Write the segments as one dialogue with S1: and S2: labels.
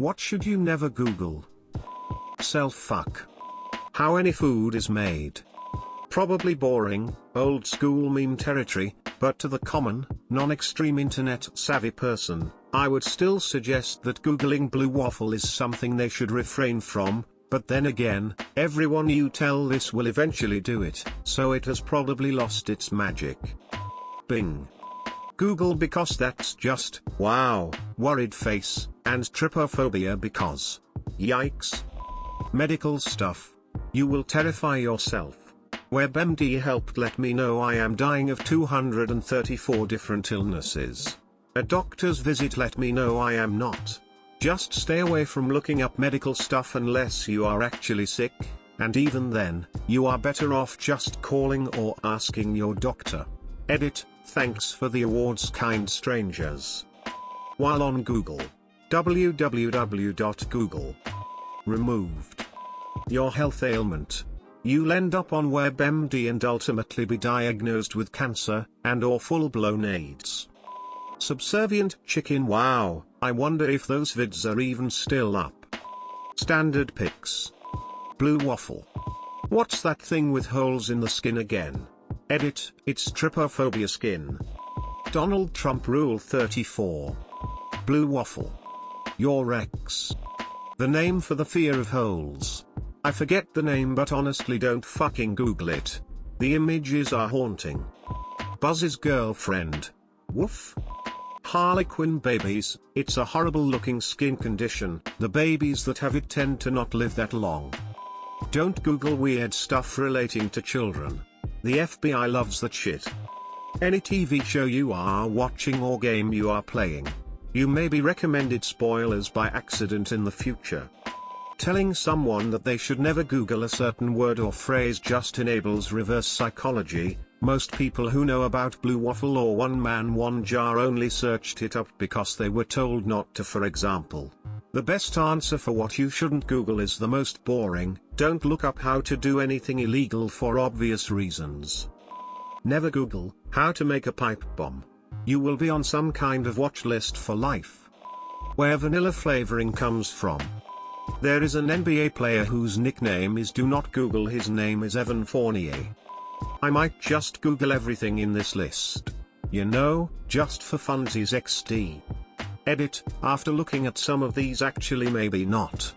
S1: What should you never Google? Self-fuck. How any food is made. Probably boring, old school meme territory, but to the common, non-extreme internet-savvy person, I would still suggest that Googling blue waffle is something they should refrain from, but then again, everyone you tell this will eventually do it, so it has probably lost its magic. Bing. Google because that's just, wow, worried face, and trypophobia because. Yikes. Medical stuff. You will terrify yourself. WebMD helped let me know I am dying of 234 different illnesses. A doctor's visit let me know I am not. Just stay away from looking up medical stuff unless you are actually sick, and even then, you are better off just calling or asking your doctor. Edit, thanks for the awards, kind strangers. While on Google. www.google. Removed. Your health ailment. You'll end up on WebMD and ultimately be diagnosed with cancer, and/or full-blown AIDS. Subservient chicken. Wow, I wonder if those vids are even still up. Standard pics. Blue waffle. What's that thing with holes in the skin again? Edit, it's trypophobia skin. Donald Trump Rule 34. Blue waffle. Your ex. The name for the fear of holes. I forget the name, but honestly don't fucking Google it. The images are haunting. Buzz's girlfriend. Woof. Harlequin babies. It's a horrible looking skin condition. The babies that have it tend to not live that long. Don't Google weird stuff relating to children. The FBI loves that shit. Any TV show you are watching or game you are playing. You may be recommended spoilers by accident in the future. Telling someone that they should never Google a certain word or phrase just enables reverse psychology. Most people who know about blue waffle or one man one jar only searched it up because they were told not to, for example. The best answer for what you shouldn't Google is the most boring: don't look up how to do anything illegal for obvious reasons. Never Google how to make a pipe bomb. You will be on some kind of watch list for life. Where vanilla flavoring comes from. There is an NBA player whose nickname is Do Not Google. His name is Evan Fournier. I might just Google everything in this list. You know, just for funsies XD. Edit, after looking at some of these, actually maybe not.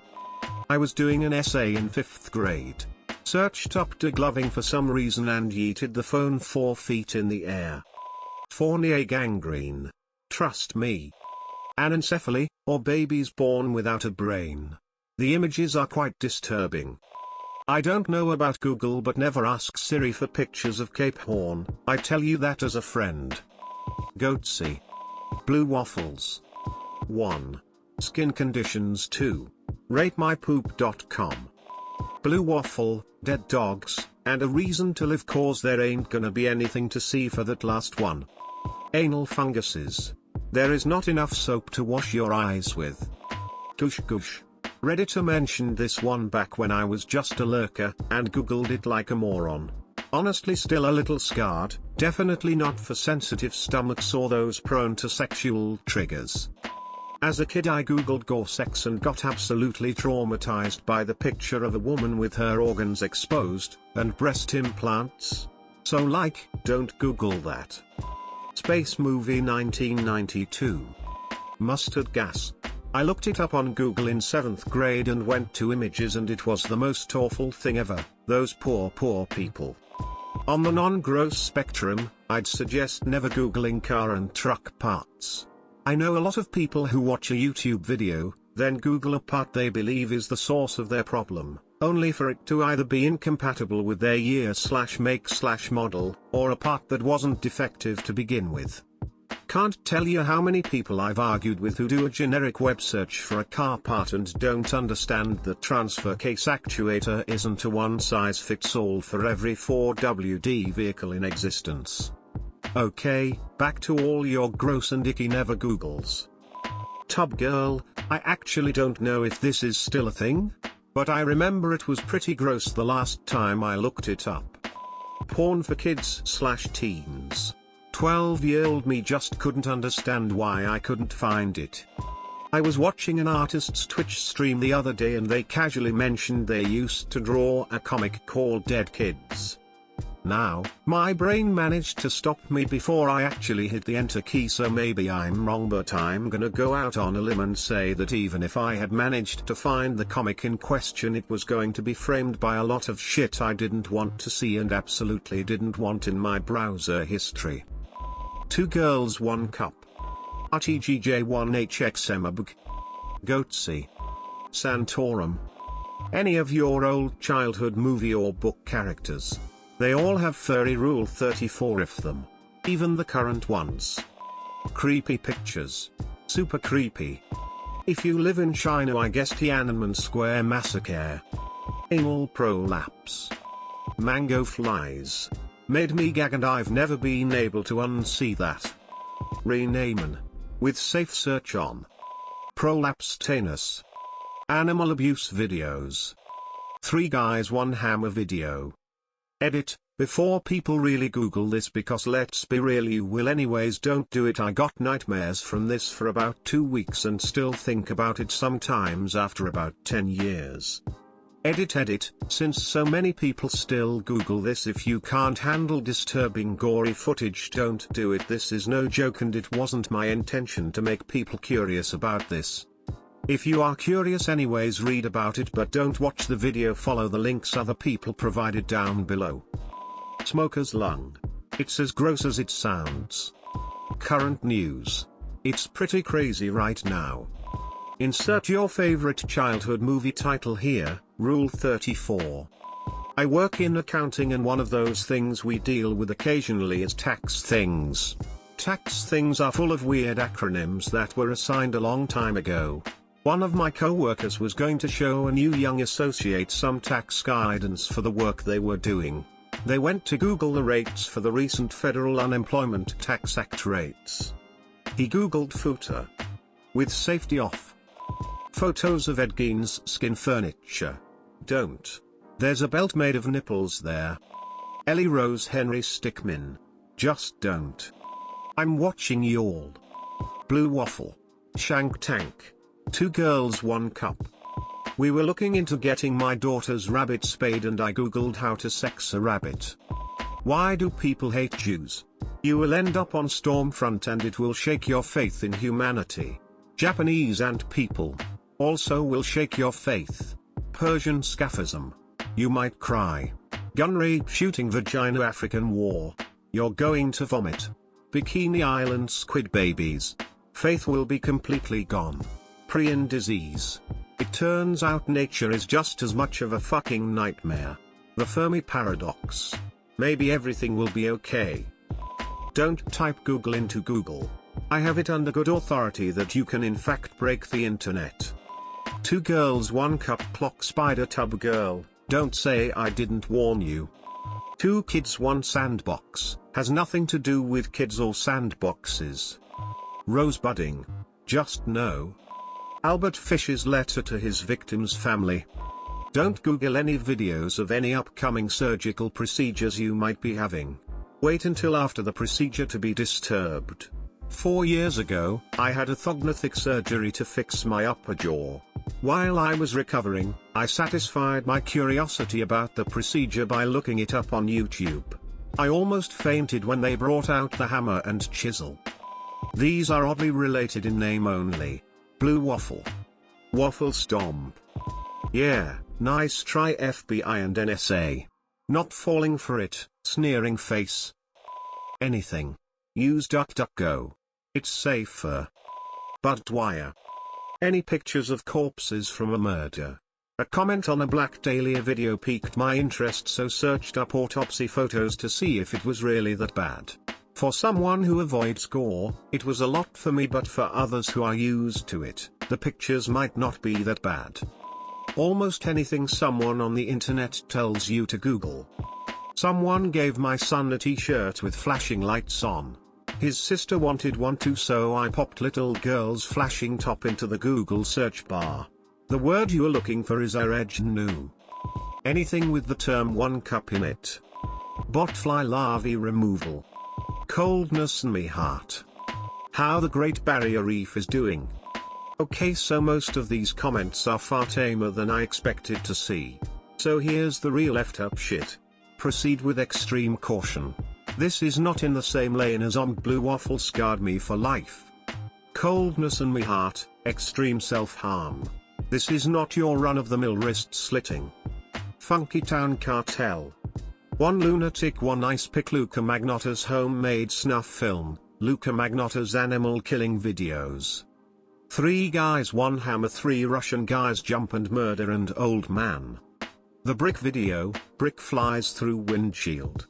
S1: I was doing an essay in 5th grade. Searched up degloving for some reason and yeeted the phone 4 feet in the air. Fournier gangrene. Trust me. Anencephaly, or babies born without a brain. The images are quite disturbing. I don't know about Google, but never ask Siri for pictures of Cape Horn. I tell you that as a friend. Goatsy. Blue waffles. 1. Skin conditions. 2. RateMyPoop.com. Blue waffle, dead dogs, and a reason to live, cause there ain't gonna be anything to see for that last one. Anal funguses. There is not enough soap to wash your eyes with. Gush gush. Redditor mentioned this one back when I was just a lurker, and Googled it like a moron. Honestly still a little scarred, definitely not for sensitive stomachs or those prone to sexual triggers. As a kid I Googled gore sex and got absolutely traumatized by the picture of a woman with her organs exposed, and breast implants. So like, don't Google that. Space Movie 1992. Mustard gas. I looked it up on Google in 7th grade and went to images, and it was the most awful thing ever. Those poor people. On the non-gross spectrum, I'd suggest never Googling car and truck parts. I know a lot of people who watch a YouTube video, then Google a part they believe is the source of their problem, only for it to either be incompatible with their year/make/model, or a part that wasn't defective to begin with. Can't tell you how many people I've argued with who do a generic web search for a car part and don't understand that transfer case actuator isn't a one-size-fits-all for every 4WD vehicle in existence. Okay, back to all your gross and icky never Googles. Tub girl, I actually don't know if this is still a thing, but I remember it was pretty gross the last time I looked it up. Porn for kids/teens. 12-year-old me just couldn't understand why I couldn't find it. I was watching an artist's Twitch stream the other day and they casually mentioned they used to draw a comic called Dead Kids. Now, my brain managed to stop me before I actually hit the enter key, so maybe I'm wrong, but I'm gonna go out on a limb and say that even if I had managed to find the comic in question, it was going to be framed by a lot of shit I didn't want to see and absolutely didn't want in my browser history. 2 Girls 1 Cup. RTGJ1HXMABG. Goatsy. Santorum. Any of your old childhood movie or book characters. They all have furry Rule 34 if them. Even the current ones. Creepy pictures. Super creepy. If you live in China, I guess Tiananmen Square Massacre. Anal prolapse. Mango flies. Made me gag and I've never been able to unsee that. Renamen. With safe search on. Prolapse Tanus. Animal abuse videos. 3 guys 1 hammer video. Edit, before people really Google this, because let's be real, you will anyways, don't do it. I got nightmares from this for about 2 weeks and still think about it sometimes after about 10 years. Edit, since so many people still Google this. If you can't handle disturbing gory footage, don't do it. This is no joke and it wasn't my intention to make people curious about this. If you are curious anyways, read about it, but don't watch the video. Follow the links other people provided down below. Smoker's lung. It's as gross as it sounds. Current news. It's pretty crazy right now. Insert your favorite childhood movie title here. Rule 34. I work in accounting and one of those things we deal with occasionally is tax things. Tax things are full of weird acronyms that were assigned a long time ago. One of my co-workers was going to show a new young associate some tax guidance for the work they were doing. They went to Google the rates for the recent Federal Unemployment Tax Act rates. He Googled footer. With safety off. Photos of Ed Gein's skin furniture. Don't. There's a belt made of nipples there. Ellie Rose Henry Stickmin. Just don't. I'm watching y'all. Blue Waffle. Shank Tank. 2 Girls 1 Cup. We were looking into getting my daughter's rabbit spayed and I googled how to sex a rabbit. Why do people hate Jews? You will end up on Stormfront and it will shake your faith in humanity. Japanese ant people. Also will shake your faith. Persian scaphism. You might cry. Gun rape, shooting vagina, African war. You're going to vomit. Bikini Island squid babies. Faith will be completely gone. Prion disease. It turns out nature is just as much of a fucking nightmare. The Fermi paradox. Maybe everything will be okay. Don't type Google into Google. I have it under good authority that you can in fact break the internet. 2 Girls 1 Cup. Clock Spider Tub Girl, don't say I didn't warn you. 2 Kids 1 Sandbox, has nothing to do with kids or sandboxes. Rosebudding. Just no. Albert Fish's letter to his victim's family. Don't Google any videos of any upcoming surgical procedures you might be having. Wait until after the procedure to be disturbed. 4 years ago, I had orthodontic surgery to fix my upper jaw. While I was recovering, I satisfied my curiosity about the procedure by looking it up on YouTube. I almost fainted when they brought out the hammer and chisel. These are oddly related in name only. Blue Waffle. Waffle Stomp. Yeah, nice try FBI and NSA. Not falling for it, sneering face. Anything. Use DuckDuckGo. It's safer. Butt wire. Any pictures of corpses from a murder. A comment on a Black Dahlia video piqued my interest, so searched up autopsy photos to see if it was really that bad. For someone who avoids gore, it was a lot for me, but for others who are used to it, the pictures might not be that bad. Almost anything someone on the internet tells you to Google. Someone gave my son a t-shirt with flashing lights on. His sister wanted one too, so I popped little girl's flashing top into the Google search bar. The word you are looking for is aregnu. Anything with the term 1 cup in it. Botfly larvae removal. Coldness in me heart. How the Great Barrier Reef is doing. Okay, so most of these comments are far tamer than I expected to see. So here's the real effed up shit. Proceed with extreme caution. This is not in the same lane as Blue Waffle scarred me for life. Coldness and me heart, extreme self-harm. This is not your run-of-the-mill wrist slitting. Funky Town Cartel. One lunatic, one ice pick. Luca Magnotta's homemade snuff film, Luca Magnotta's animal killing videos. 3 guys, 1 hammer, 3 Russian guys jump and murder and old man. The brick video, brick flies through windshield.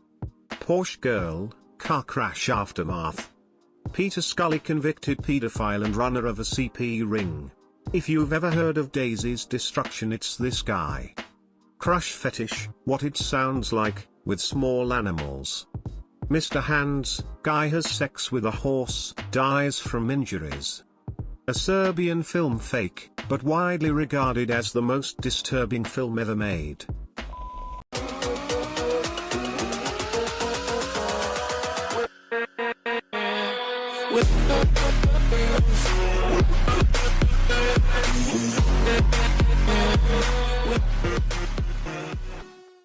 S1: Porsche girl, car crash aftermath. Peter Scully convicted pedophile and runner of a CP ring. If you've ever heard of Daisy's destruction, it's this guy. Crush fetish, what it sounds like, with small animals. Mr. Hands, guy has sex with a horse, dies from injuries. A Serbian film fake, but widely regarded as the most disturbing film ever made.